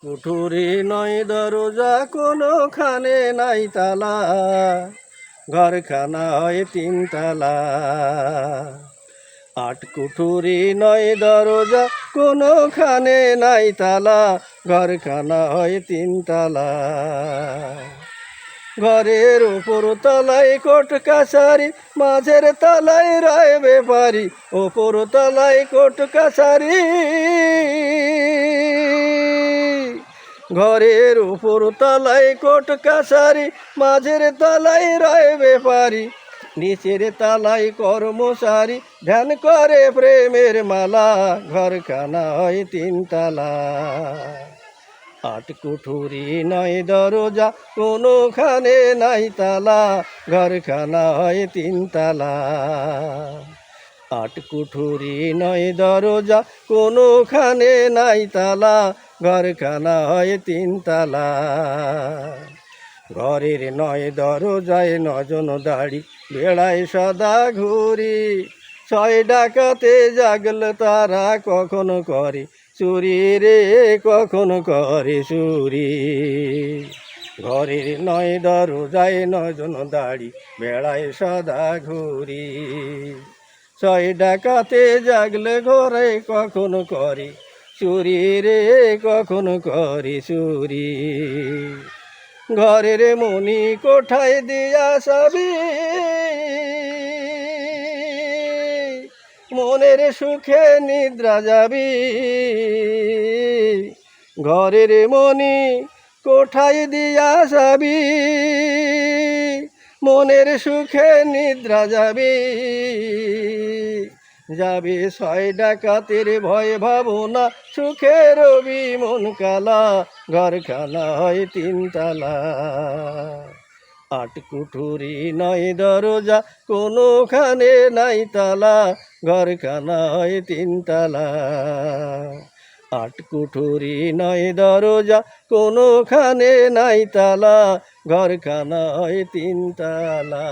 কুঠুরি নয় দরজা কোনোখানে নাই তালা, ঘরখানা হয় তিনতলা। আট কুঠুরি নয় দরজা কোনোখানে নাই তালা, ঘরখানা হয় তিনতলা। ঘরের উপর তলায় কোট কাছারি, মাঝের তলায় রয় ব্যাপারি, ওপর তলায় কোট কাছারি। ঘরের উপর তলায় কোট কাছারি, মাঝের তলায় রয় ব্যাপারি, নিচের তলায় কর্মচারী, ধ্যান করে প্রেমের মালা, ঘরখানা হয় তিনতলা। আট কুঠুরি নয় দরজা কোনোখানে নাই তালা, ঘরখানা হয় তিনতলা। আট কুঠুরি নয় দরজা কোনোখানে নাই তালা, ঘরখানা হয় তিনতলা। ঘরের নয় দরজায় নজন দাড়ি, বেড়ায় সদা ঘুরি, ছয় ডাকাতে জাগল তারা কখনো করে চুরি রে, কখনো করে চুরি। ঘরের নয় দরজায় নজন দাড়ি, বেড়ায় সদা ঘুরি, ছয় ডাকাতে জাগলে ঘরে কখনো করে চুরি রে, কখনো করে চুরি। ঘরের মনি কোঠায় দিয়া সাবি, মনের সুখে নিদ্রা যাবি। ঘরের মনি কোঠায় দিয়া যাবি, মনের সুখে নিদ্রা যাবি। যাবে ছয় ডাকাতের ভয় ভাবনা, সুখের মন কালা, ঘরখানা হয় তিনতলা। আট কুঠুরি নয় দরজা কোনোখানে নাই তালা, ঘরখানা হয় তিনতলা। আট কুঠুরি নয় দরজা কোনোখানে নাই তালা, ঘরখানা হয় তিনতলা।